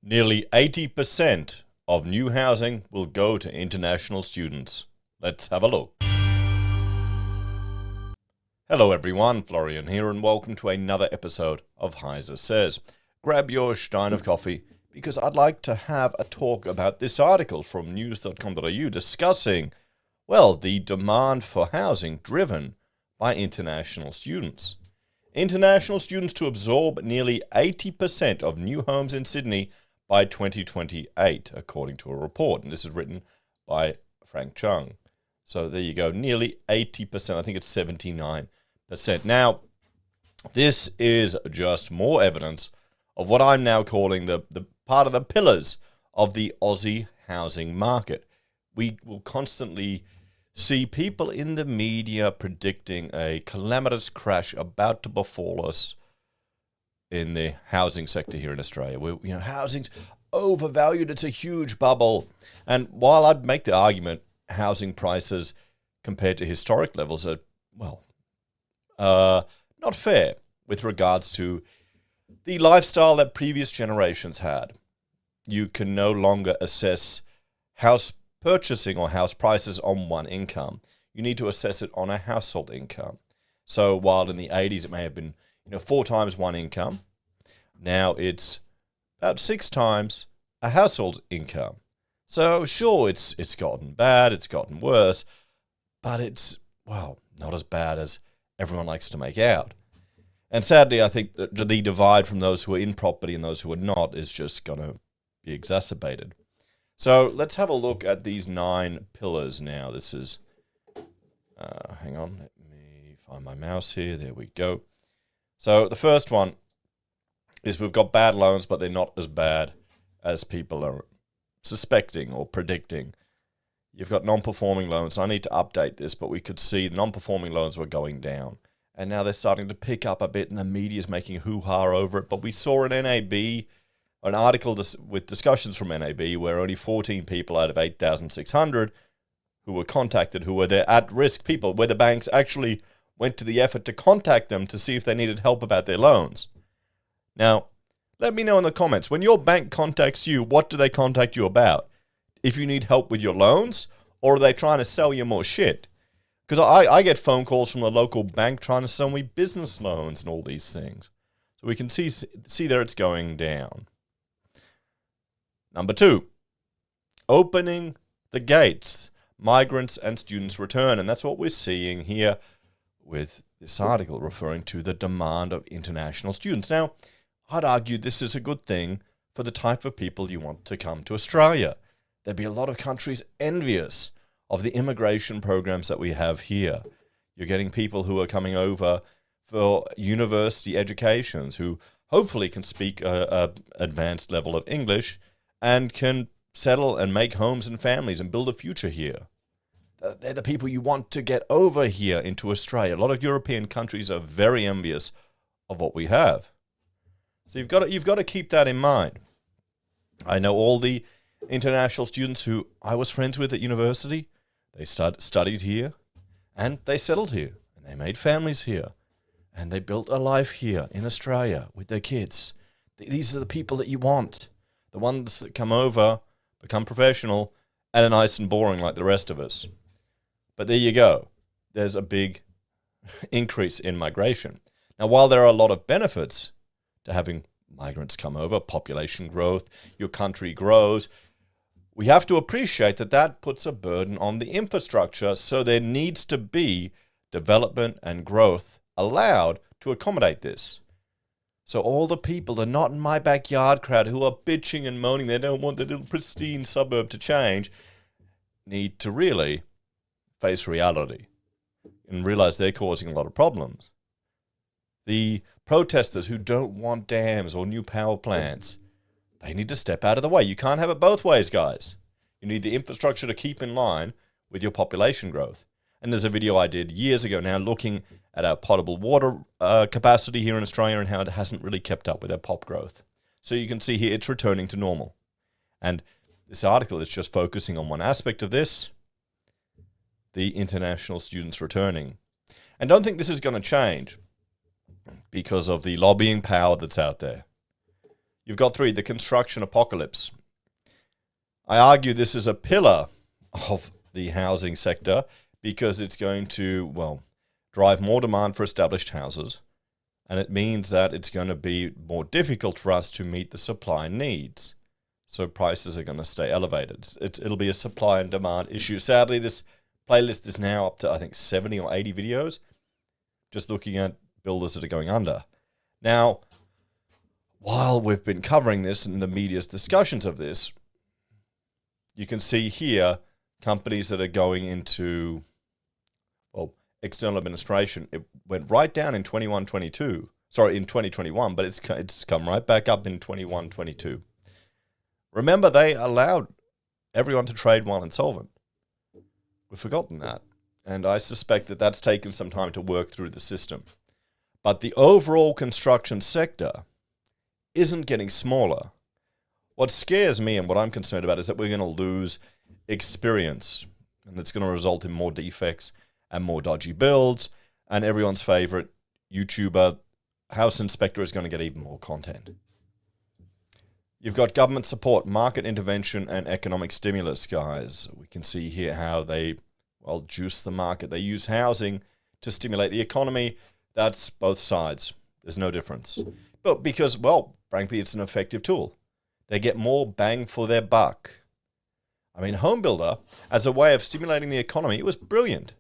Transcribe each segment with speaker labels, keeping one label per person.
Speaker 1: Nearly 80% of new housing will go to international students. Let's have a look. Hello everyone, Florian here, and welcome to another episode of HeiseSays. Grab your stein of coffee, because I'd like to have a talk about this article from news.com.au discussing, well, the demand for housing driven by international students. International students to absorb nearly 80% of new homes in Sydney by 2028, according to a report. And this is written by Frank Chung. So there you go, nearly 80%. I think it's 79%. Now, this is just more evidence of what I'm now calling the part of the pillars of the Aussie housing market. We will constantly see people in the media predicting a calamitous crash about to befall us in the housing sector here in Australia. Housing's overvalued. It's a huge bubble. And while I'd make the argument housing prices compared to historic levels are, not fair with regards to the lifestyle that previous generations had. You can no longer assess house purchasing or house prices on one income. You need to assess it on a household income. So while in the 80s it may have been 4 times one income, now it's about 6 times a household income. So sure, it's gotten bad, it's gotten worse, but it's, not as bad as everyone likes to make out. And sadly, I think that the divide from those who are in property and those who are not is just going to be exacerbated. So let's have a look at these 9 pillars now. This is, hang on, let me find my mouse here. There we go. So the first one is we've got bad loans, but they're not as bad as people are suspecting or predicting. You've got non-performing loans. I need to update this, but we could see non-performing loans were going down. And now they're starting to pick up a bit, and the media is making hoo-ha over it. But we saw an NAB, an article with discussions from NAB, where only 14 people out of 8,600 who were contacted, who were the at-risk people, where the banks actually went to the effort to contact them to see if they needed help about their loans. Now, let me know in the comments, when your bank contacts you, what do they contact you about? If you need help with your loans, or are they trying to sell you more shit? Because I get phone calls from the local bank trying to sell me business loans and all these things. So we can see there it's going down. Number 2, opening the gates. Migrants and students return. And that's what we're seeing here with this article referring to the demand of international students. Now, I'd argue this is a good thing for the type of people you want to come to Australia. There'd be a lot of countries envious of the immigration programs that we have here. You're getting people who are coming over for university educations who hopefully can speak a advanced level of English and can settle and make homes and families and build a future here. They're the people you want to get over here into Australia. A lot of European countries are very envious of what we have. So you've got to keep that in mind. I know all the international students who I was friends with at university. They studied here, and they settled here, and they made families here, and they built a life here in Australia with their kids. These are the people that you want. The ones that come over, become professional, and are nice and boring like the rest of us. But there you go. There's a big increase in migration. Now, while there are a lot of benefits to having migrants come over, population growth, your country grows, we have to appreciate that puts a burden on the infrastructure, so there needs to be development and growth allowed to accommodate this. So all the people, the not in my backyard crowd who are bitching and moaning, they don't want the little pristine suburb to change, need to really face reality and realize they're causing a lot of problems. The protesters who don't want dams or new power plants, they need to step out of the way. You can't have it both ways, guys. You need the infrastructure to keep in line with your population growth. And there's a video I did years ago now looking at our potable water capacity here in Australia and how it hasn't really kept up with our pop growth. So you can see here it's returning to normal. And this article is just focusing on one aspect of this, the international students returning. And don't think this is going to change because of the lobbying power that's out there. You've got 3, the construction apocalypse. I argue this is a pillar of the housing sector because it's going to, well, drive more demand for established houses, and it means that it's going to be more difficult for us to meet the supply needs. So prices are going to stay elevated. It'll be a supply and demand issue. Sadly, this playlist is now up to, I think, 70 or 80 videos, just looking at builders that are going under. Now, while we've been covering this and the media's discussions of this, you can see here companies that are going into, well, external administration. It went right down in 2021, but it's come right back up in 21-22. Remember, they allowed everyone to trade while insolvent. We've forgotten that. And I suspect that that's taken some time to work through the system. But the overall construction sector isn't getting smaller. What scares me and what I'm concerned about is that we're going to lose experience. And that's going to result in more defects and more dodgy builds. And everyone's favorite YouTuber, house inspector, is going to get even more content. You've got government support, market intervention, and economic stimulus, guys. We can see here how they, well, juice the market. They use housing to stimulate the economy. That's both sides. There's no difference. But because, well, frankly, it's an effective tool. They get more bang for their buck. I mean, Home Builder, as a way of stimulating the economy, it was brilliant.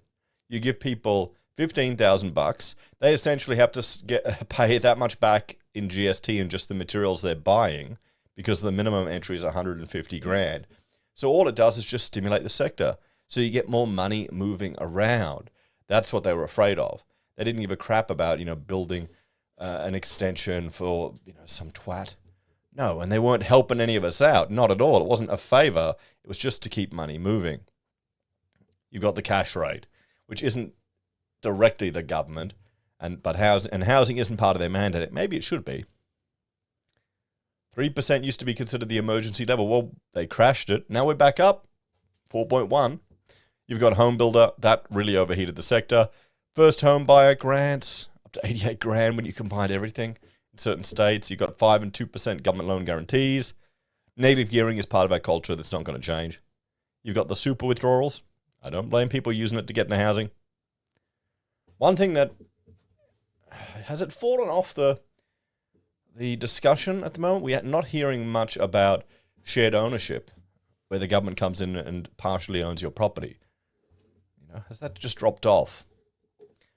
Speaker 1: You give people $15,000, they essentially have to pay that much back in GST and just the materials they're buying, because the minimum entry is 150 grand. So all it does is just stimulate the sector. So you get more money moving around. That's what they were afraid of. They didn't give a crap about, building an extension for, some twat. No, and they weren't helping any of us out. Not at all. It wasn't a favor. It was just to keep money moving. You've got the cash rate, which isn't directly the government, but housing isn't part of their mandate. Maybe it should be. 3% used to be considered the emergency level. Well, they crashed it. Now we're back up, 4.1. You've got Home Builder. That really overheated the sector. First home buyer grants, up to 88 grand when you combine everything. In certain states, you've got 5 and 2% government loan guarantees. Negative gearing is part of our culture. That's not going to change. You've got the super withdrawals. I don't blame people using it to get into housing. One thing that, has it fallen off the discussion at the moment? We are not hearing much about shared ownership, where the government comes in and partially owns your property. Has that just dropped off?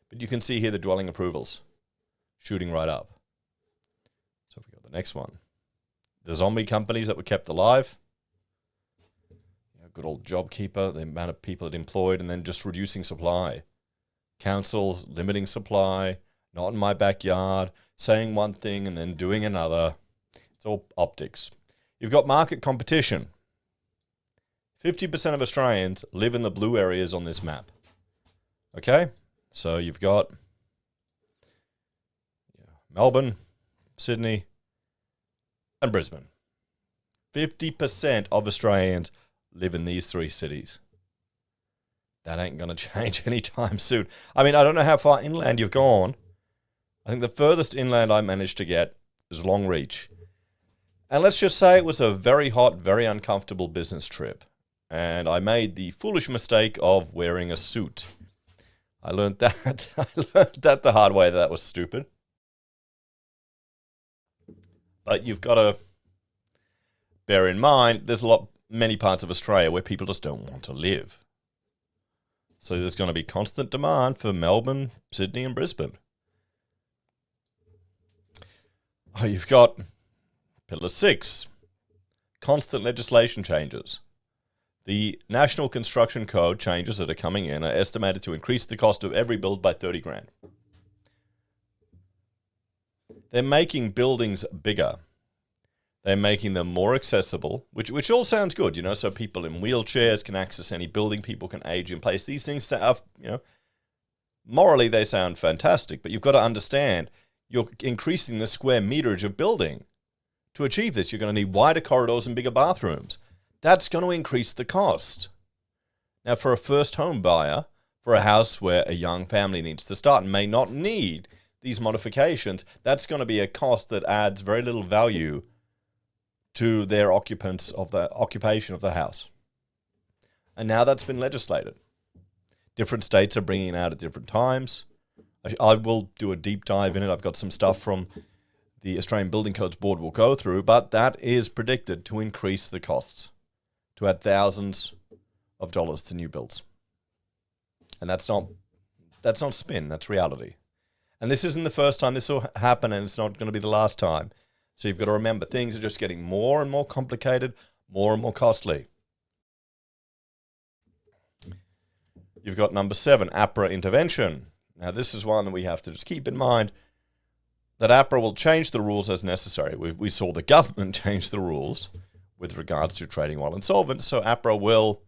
Speaker 1: But you can see here the dwelling approvals shooting right up. So if we go to the next one, the zombie companies that were kept alive. Good old JobKeeper, the amount of people it employed, and then just reducing supply. Councils limiting supply, not in my backyard, saying one thing and then doing another. It's all optics. You've got market competition. 50% of Australians live in the blue areas on this map. Okay? So you've got Melbourne, Sydney, and Brisbane. 50% of Australians live in these 3 cities. That ain't going to change anytime soon. I mean, I don't know how far inland you've gone. I think the furthest inland I managed to get is Longreach. And let's just say it was a very hot, very uncomfortable business trip. And I made the foolish mistake of wearing a suit. I learned that the hard way. That was stupid. But you've got to bear in mind, there's many parts of Australia where people just don't want to live. So there's going to be constant demand for Melbourne, Sydney, and Brisbane. Oh, you've got Pillar 6, constant legislation changes. The National Construction Code changes that are coming in are estimated to increase the cost of every build by 30 grand. They're making buildings bigger. They're making them more accessible, which all sounds good, so people in wheelchairs can access any building, people can age in place. These things are, morally they sound fantastic, but you've got to understand you're increasing the square meterage of building. To achieve this, you're going to need wider corridors and bigger bathrooms. That's going to increase the cost. Now, for a first home buyer, for a house where a young family needs to start and may not need these modifications, that's going to be a cost that adds very little value to their occupants of the occupation of the house. And now that's been legislated. Different states are bringing it out at different times. I will do a deep dive in it. I've got some stuff from the Australian Building Codes Board we'll go through, but that is predicted to increase the costs, to add thousands of dollars to new builds. And that's not spin, that's reality. And this isn't the first time this will happen, and it's not going to be the last time. So you've got to remember, things are just getting more and more complicated, more and more costly. You've got number 7, APRA intervention. Now, this is one that we have to just keep in mind, that APRA will change the rules as necessary. We saw the government change the rules with regards to trading while insolvent, so APRA will,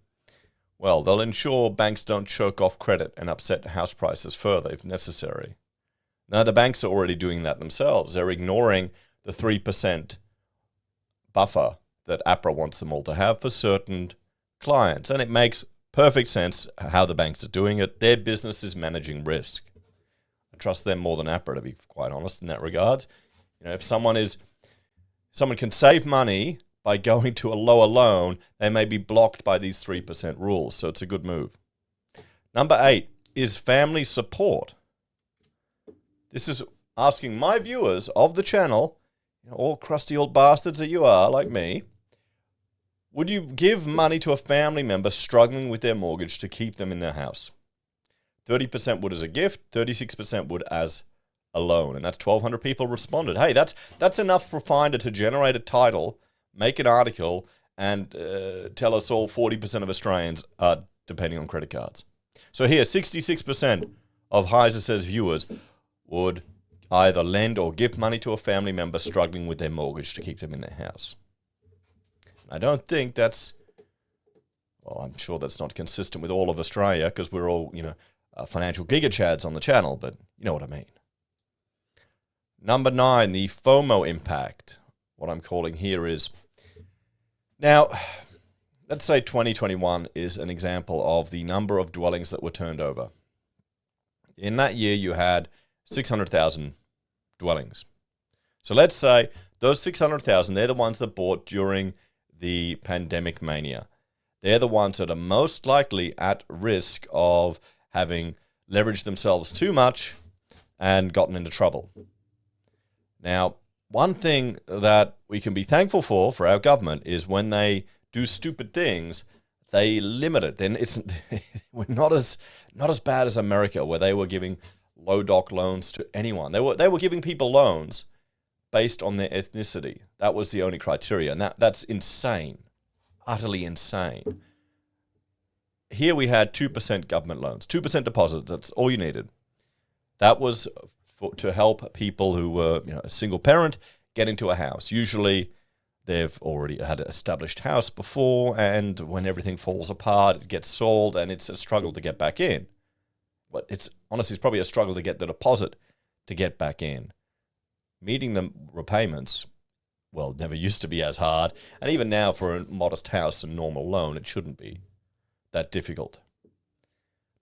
Speaker 1: well, they'll ensure banks don't choke off credit and upset house prices further if necessary. Now, the banks are already doing that themselves. They're ignoring the 3% buffer that APRA wants them all to have for certain clients, and it makes perfect sense how the banks are doing it. Their business is managing risk. I trust them more than APRA, to be quite honest, in that regard. You know, if someone can save money by going to a lower loan, they may be blocked by these 3% rules, so it's a good move. Number 8 is family support. This is asking my viewers of the channel, all crusty old bastards that you are, like me, would you give money to a family member struggling with their mortgage to keep them in their house? 30% would as a gift, 36% would as a loan. And that's 1,200 people responded. Hey, that's enough for Finder to generate a title, make an article, and tell us all 40% of Australians are depending on credit cards. So here, 66% of HeiseSays viewers would either lend or give money to a family member struggling with their mortgage to keep them in their house. I don't think that's, well, I'm sure that's not consistent with all of Australia because we're all, financial gigachads on the channel, but you know what I mean. Number 9, the FOMO impact. What I'm calling here is, now, let's say 2021 is an example of the number of dwellings that were turned over. In that year, you had 600,000 dwellings. So let's say those 600,000, they're the ones that bought during the pandemic mania. They're the ones that are most likely at risk of having leveraged themselves too much and gotten into trouble. Now, one thing that we can be thankful for our government is when they do stupid things, they limit it. Then we're not as bad as America, where they were giving low doc loans to anyone. They were giving people loans based on their ethnicity. That was the only criteria, and that's insane, utterly insane. Here we had 2% government loans, 2% deposits. That's all you needed. That was to help people who were a single parent get into a house. Usually they've already had an established house before, and when everything falls apart, it gets sold, and it's a struggle to get back in. But it's probably a struggle to get the deposit to get back in. Meeting the repayments, well, never used to be as hard. And even now, for a modest house and normal loan, it shouldn't be that difficult.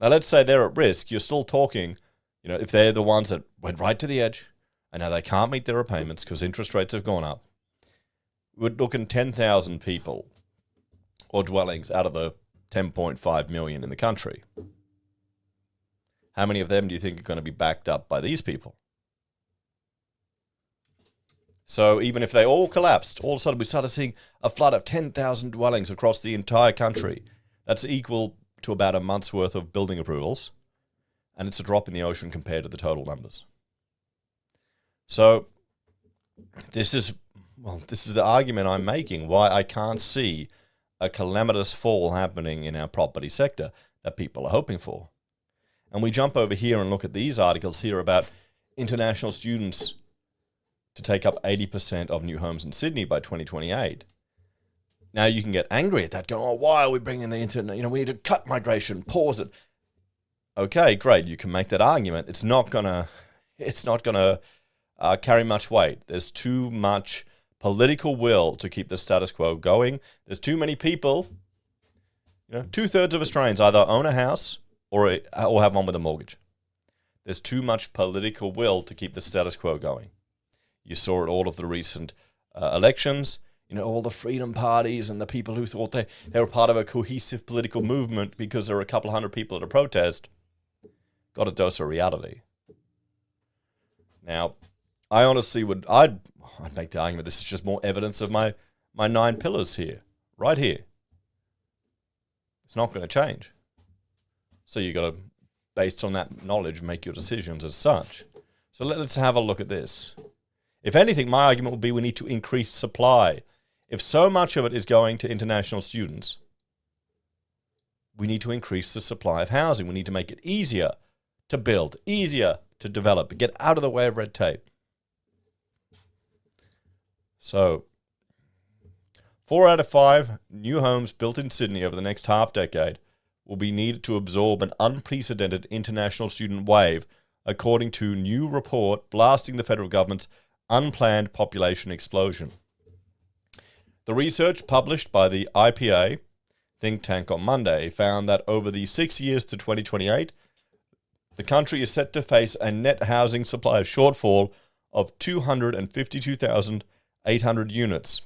Speaker 1: Now, let's say they're at risk. You're still talking, if they're the ones that went right to the edge, and now they can't meet their repayments because interest rates have gone up. We're looking 10,000 people or dwellings out of the 10.5 million in the country. How many of them do you think are going to be backed up by these people? So even if they all collapsed, all of a sudden we started seeing a flood of 10,000 dwellings across the entire country. That's equal to about a month's worth of building approvals. And it's a drop in the ocean compared to the total numbers. So this is the argument I'm making why I can't see a calamitous fall happening in our property sector that people are hoping for. And we jump over here and look at these articles here about international students to take up 80% of new homes in Sydney by 2028. Now you can get angry at that, going, oh, why are we bringing the internet? We need to cut migration, pause it. Okay, great. You can make that argument. It's not gonna carry much weight. There's too much political will to keep the status quo going. There's too many people. 2/3 of Australians either own a house or have one with a mortgage. There's too much political will to keep the status quo going. You saw at all of the recent elections all the freedom parties and the people who thought they were part of a cohesive political movement because there were a couple hundred people at a protest, got a dose of reality. Now, I honestly I'd make the argument this is just more evidence of my 9 pillars here, right here. It's not going to change. So you got to, based on that knowledge, make your decisions as such. So let's have a look at this. If anything, my argument would be we need to increase supply. If so much of it is going to international students, we need to increase the supply of housing. We need to make it easier to build, easier to develop, get out of the way of red tape. So, 4 out of 5 new homes built in Sydney over the next half decade will be needed to absorb an unprecedented international student wave, according to a new report blasting the federal government's unplanned population explosion. The research published by the APRA think tank on Monday found that over the 6 years to 2028, the country is set to face a net housing supply shortfall of 252,800 units,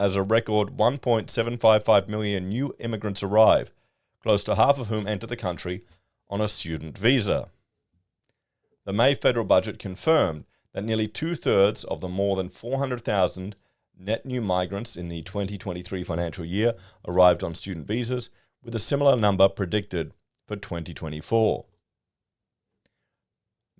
Speaker 1: as a record 1.755 million new immigrants arrive, close to half of whom enter the country on a student visa. The May federal budget confirmed that nearly 2/3 of the more than 400,000 net new migrants in the 2023 financial year arrived on student visas, with a similar number predicted for 2024.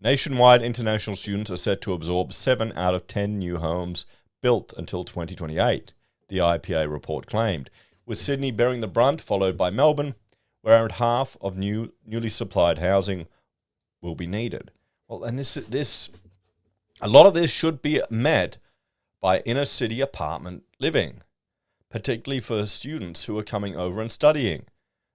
Speaker 1: Nationwide, international students are set to absorb 7 out of 10 new homes built until 2028, the IPA report claimed, with Sydney bearing the brunt, followed by Melbourne, where around half of newly supplied housing will be needed. Well, and a lot of this should be met by inner city apartment living, particularly for students who are coming over and studying.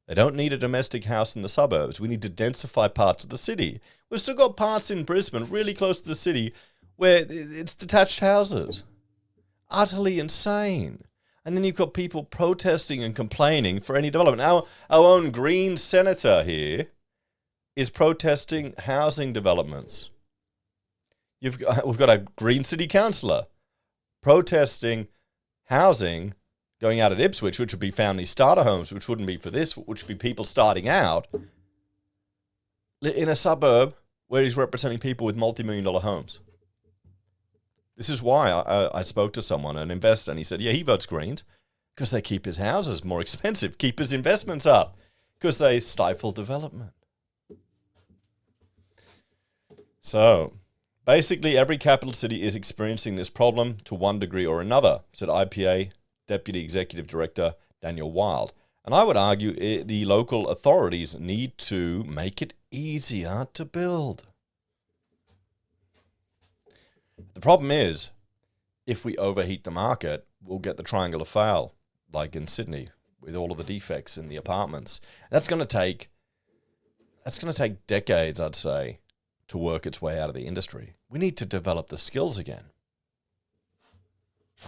Speaker 1: They don't need a domestic house in the suburbs. We need to densify parts of the city. We've still got parts in Brisbane, really close to the city, where it's detached houses. Utterly insane. And then you've got people protesting and complaining for any development. Our own Green senator here is protesting housing developments. We've got a Green city councillor protesting housing going out at Ipswich, which would be family starter homes, which wouldn't be for this, which would be people starting out in a suburb where he's representing people with multi-million-dollar homes. This is why I spoke to someone, an investor, and he said, yeah, he votes Greens because they keep his houses more expensive, keep his investments up, because they stifle development. So, basically, every capital city is experiencing this problem to one degree or another, said IPA Deputy Executive Director Daniel Wild. And I would argue the local authorities need to make it easier to build. The problem is, if we overheat the market, we'll get the triangle of fail, like in Sydney, with all of the defects in the apartments. That's going to take decades, I'd say, to work its way out of the industry. We need to develop the skills again.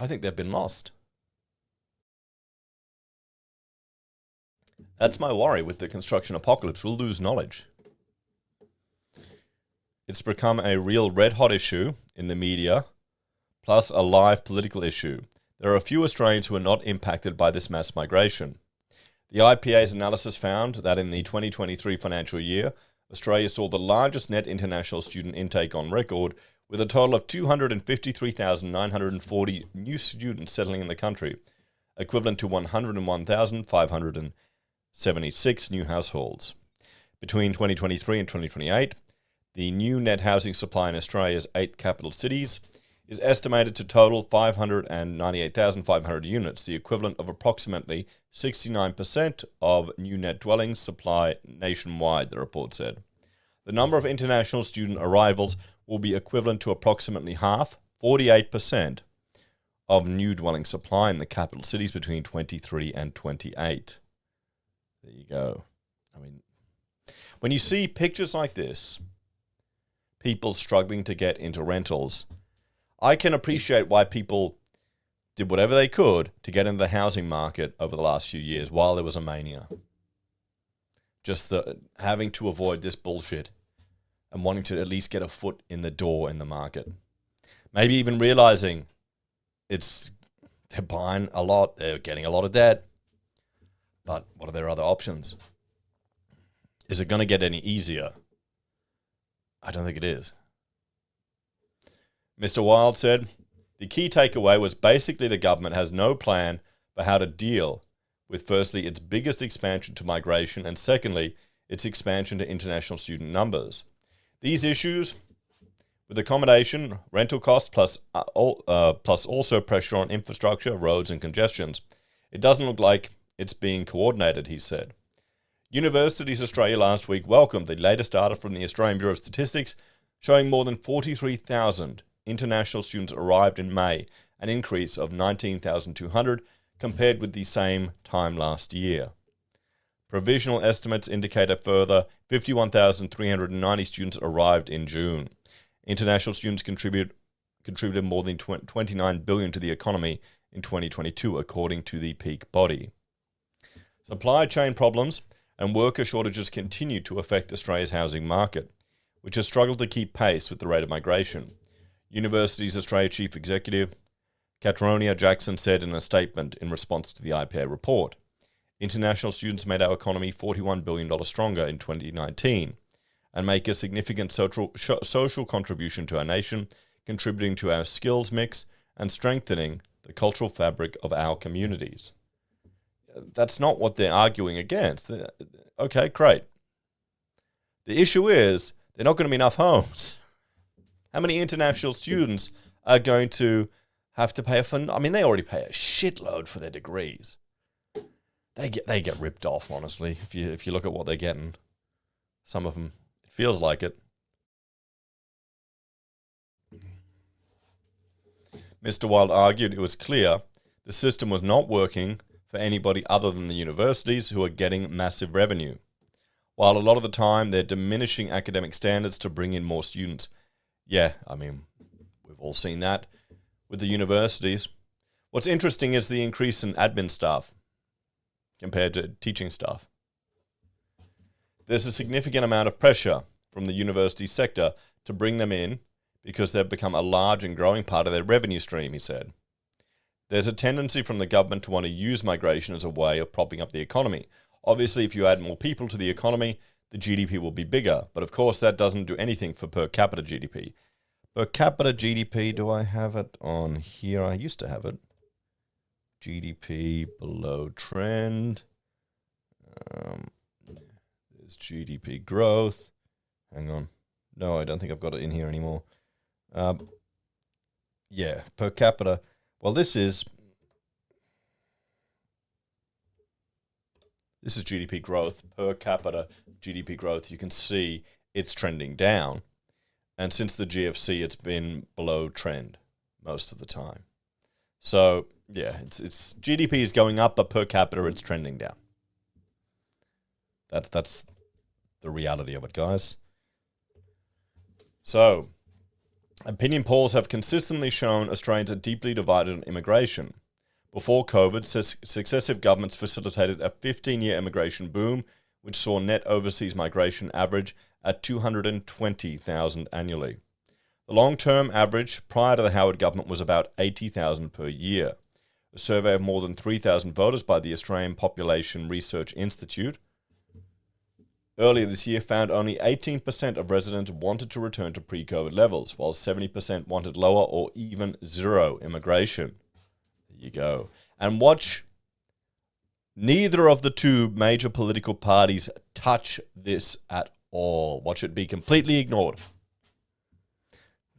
Speaker 1: I think they've been lost. That's my worry with the construction apocalypse. We'll lose knowledge. It's become a real red-hot issue in the media, plus a live political issue. There are a few Australians who are not impacted by this mass migration. The IPA's analysis found that in the 2023 financial year, Australia saw the largest net international student intake on record, with a total of 253,940 new students settling in the country, equivalent to 101,576 new households. Between 2023 and 2028, the new net housing supply in Australia's 8 capital cities is estimated to total 598,500 units, the equivalent of approximately 69% of new net dwellings supply nationwide, the report said. The number of international student arrivals will be equivalent to approximately half, 48%, of new dwelling supply in the capital cities between 23 and 28. There you go. I mean, when you see pictures like this, people struggling to get into rentals, I can appreciate why people did whatever they could to get into the housing market over the last few years while there was a mania. Just having to avoid this bullshit and wanting to at least get a foot in the door in the market. Maybe even realizing it's They're buying a lot. They're getting a lot of debt. But what are their other options? Is it going to get any easier? I don't think it is. Mr. Wild said, the key takeaway was basically the government has no plan for how to deal with, firstly, its biggest expansion to migration, and secondly, its expansion to international student numbers. These issues, with accommodation, rental costs, plus also pressure on infrastructure, roads and congestions, it doesn't look like it's being coordinated, he said. Universities Australia last week welcomed the latest data from the Australian Bureau of Statistics, showing more than 43,000 international students arrived in May, an increase of 19,200 compared with the same time last year. Provisional estimates indicate a further 51,390 students arrived in June. International students contributed more than $29 billion to the economy in 2022, according to the peak body. Supply chain problems and worker shortages continue to affect Australia's housing market, which has struggled to keep pace with the rate of migration. Universities Australia Chief Executive Catronia Jackson said in a statement in response to the IPA report, international students made our economy $41 billion stronger in 2019 and make a significant social contribution to our nation, contributing to our skills mix and strengthening the cultural fabric of our communities. That's not what they're arguing against. Okay, great. The issue is there are not going to be enough homes. How many international students are going to have to pay they already pay a shitload for their degrees. They get ripped off, honestly. If you look at what they're getting, some of them, it feels like it. Mr. Wild argued it was clear the system was not working for anybody other than the universities, who are getting massive revenue, while a lot of the time they're diminishing academic standards to bring in more students. Yeah, we've all seen that with the universities. What's interesting is the increase in admin staff compared to teaching staff. There's a significant amount of pressure from the university sector to bring them in because they've become a large and growing part of their revenue stream, he said. There's a tendency from the government to want to use migration as a way of propping up the economy. Obviously, if you add more people to the economy, the GDP will be bigger. But of course, that doesn't do anything for per capita GDP. Per capita GDP, do I have it on here? I used to have it. GDP below trend. There's GDP growth. Hang on. No, I don't think I've got it in here anymore. Yeah, per capita. Well, this is GDP growth, per capita GDP growth. You can see it's trending down. And since the GFC, it's been below trend most of the time. So, yeah, it's GDP is going up, but per capita it's trending down. That's the reality of it, guys. So, opinion polls have consistently shown Australians are deeply divided on immigration. Before COVID, successive governments facilitated a 15-year immigration boom, which saw net overseas migration average at 220,000 annually. The long-term average prior to the Howard government was about 80,000 per year. A survey of more than 3,000 voters by the Australian Population Research Institute earlier this year found only 18% of residents wanted to return to pre-COVID levels, while 70% wanted lower or even zero immigration. There you go. And watch neither of the two major political parties touch this at all. Watch it be completely ignored.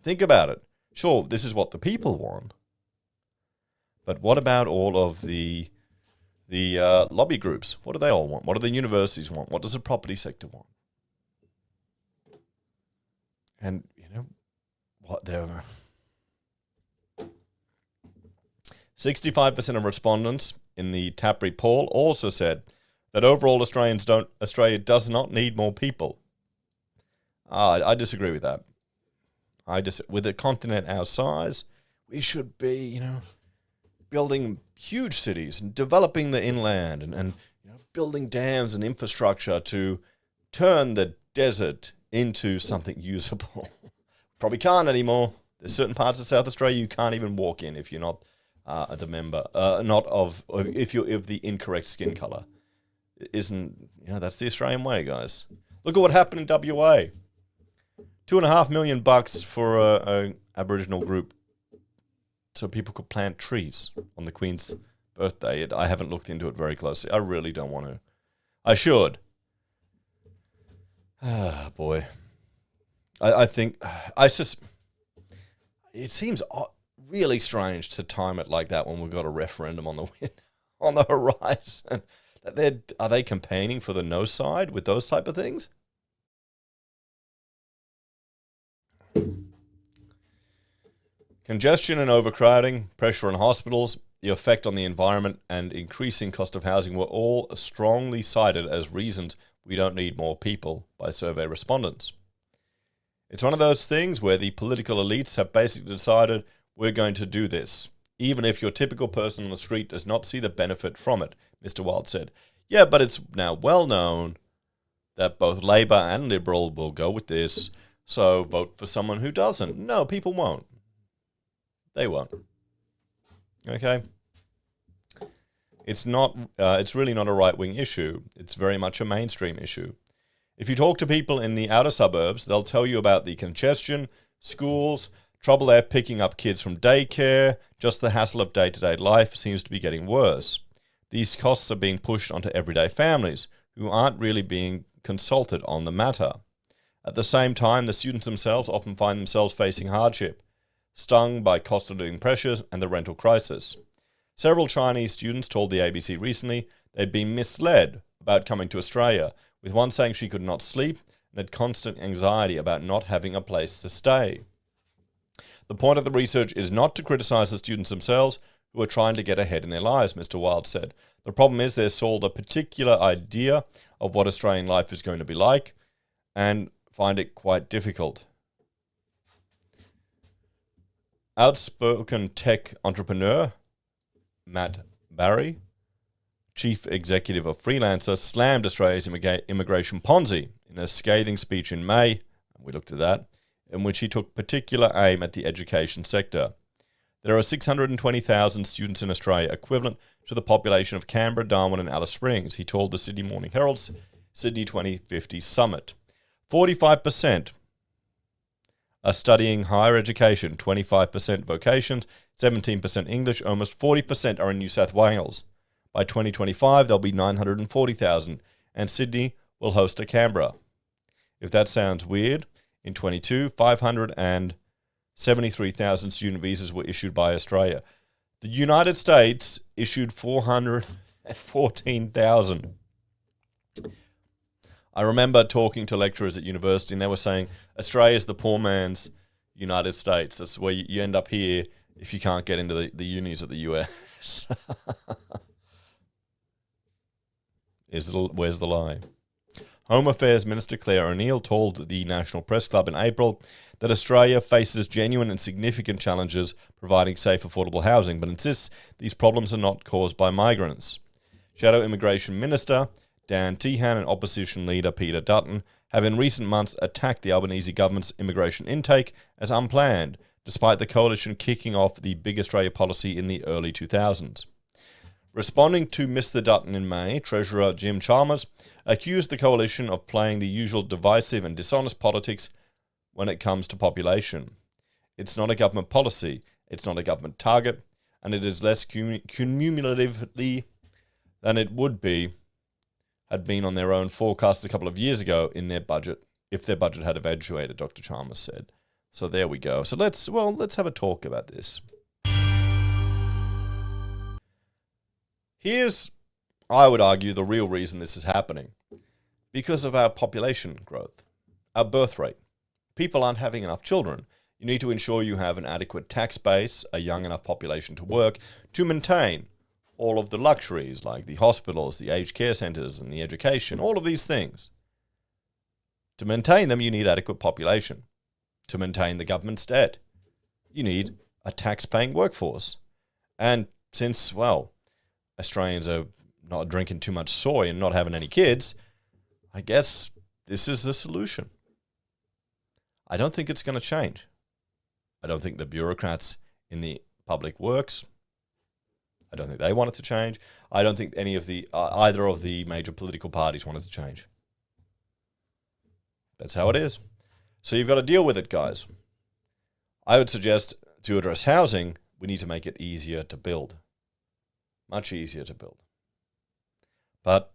Speaker 1: Think about it. Sure, this is what the people want. But what about all of the lobby groups? What do they all want? What do the universities want? What does the property sector want? And, what they're... 65% of respondents in the TAPRI poll also said that overall Australia does not need more people. I disagree with that. With a continent our size, we should be, building huge cities and developing the inland and building dams and infrastructure to turn the desert into something usable. Probably can't anymore. There's certain parts of South Australia you can't even walk in if you're not the member, not of if you're of the incorrect skin color. Isn't, that's the Australian way, guys. Look at what happened in WA. $2.5 million for a Aboriginal group, so people could plant trees on the Queen's birthday. I haven't looked into it very closely. I really don't want to. I should. Ah, boy. I think it seems really strange to time it like that when we've got a referendum on the horizon. Are they campaigning for the no side with those type of things? Congestion and overcrowding, pressure on hospitals, the effect on the environment, and increasing cost of housing were all strongly cited as reasons we don't need more people by survey respondents. It's one of those things where the political elites have basically decided we're going to do this, even if your typical person on the street does not see the benefit from it, Mr. Wild said. Yeah, but it's now well known that both Labor and Liberal will go with this, so vote for someone who doesn't. No, people won't. They won't. Okay? It's really not a right-wing issue. It's very much a mainstream issue. If you talk to people in the outer suburbs, they'll tell you about the congestion, schools, trouble they're picking up kids from daycare, just the hassle of day-to-day life seems to be getting worse. These costs are being pushed onto everyday families who aren't really being consulted on the matter. At the same time, the students themselves often find themselves facing hardship, stung by cost of living pressures and the rental crisis. Several Chinese students told the ABC recently they'd been misled about coming to Australia, with one saying she could not sleep and had constant anxiety about not having a place to stay. The point of the research is not to criticise the students themselves who are trying to get ahead in their lives, Mr. Wild said. The problem is they're sold a particular idea of what Australian life is going to be like and find it quite difficult. Outspoken tech entrepreneur Matt Barry, chief executive of Freelancer, slammed Australia's immigration Ponzi in a scathing speech in May, and we looked at that, in which he took particular aim at the education sector. There are 620,000 students in Australia, equivalent to the population of Canberra, Darwin and Alice Springs, he told the Sydney Morning Herald's Sydney 2050 Summit. 45% are studying higher education, 25% vocations, 17% English, almost 40% are in New South Wales. By 2025, there'll be 940,000, and Sydney will host a Canberra. If that sounds weird, in 22, 573,000 student visas were issued by Australia. The United States issued 414,000. I remember talking to lecturers at university, and they were saying Australia's the poor man's United States. That's where you end up here if you can't get into the unis of the US. Where's the lie? Home Affairs Minister Claire O'Neill told the National Press Club in April that Australia faces genuine and significant challenges providing safe, affordable housing, but insists these problems are not caused by migrants. Shadow Immigration Minister Dan Tehan and Opposition Leader Peter Dutton have in recent months attacked the Albanese government's immigration intake as unplanned, despite the coalition kicking off the Big Australia policy in the early 2000s. Responding to Mr. Dutton in May, Treasurer Jim Chalmers accused the coalition of playing the usual divisive and dishonest politics when it comes to population. It's not a government policy, it's not a government target, and it is less cumulatively than it had been on their own forecast a couple of years ago in their budget, if their budget had eventuated, Dr. Chalmers said. So there we go. So let's have a talk about this. Here's, I would argue, the real reason this is happening. Because of our population growth, our birth rate. People aren't having enough children. You need to ensure you have an adequate tax base, a young enough population to work, to maintain all of the luxuries like the hospitals, the aged care centres and the education, all of these things. To maintain them, you need adequate population. To maintain the government's debt, you need a tax-paying workforce. And since, Australians are not drinking too much soy and not having any kids, I guess this is the solution. I don't think it's going to change. I don't think the bureaucrats in the public works I don't think they want it to change. I don't think either of the major political parties want it to change. That's how it is. So you've got to deal with it, guys. I would suggest to address housing, we need to make it easier to build. Much easier to build. But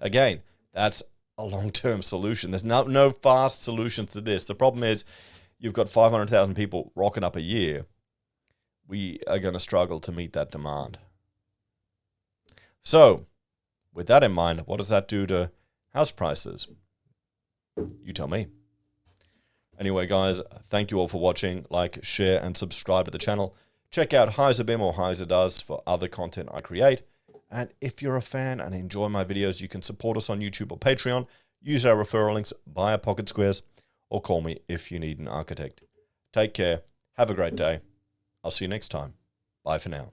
Speaker 1: again, that's a long-term solution. There's no fast solutions to this. The problem is you've got 500,000 people rocking up a year. We are going to struggle to meet that demand. So, with that in mind, what does that do to house prices? You tell me. Anyway, guys, thank you all for watching. Like, share, and subscribe to the channel. Check out HeiseBim or Heise Does for other content I create. And if you're a fan and enjoy my videos, you can support us on YouTube or Patreon, use our referral links, buy our pocket squares, or call me if you need an architect. Take care. Have a great day. I'll see you next time. Bye for now.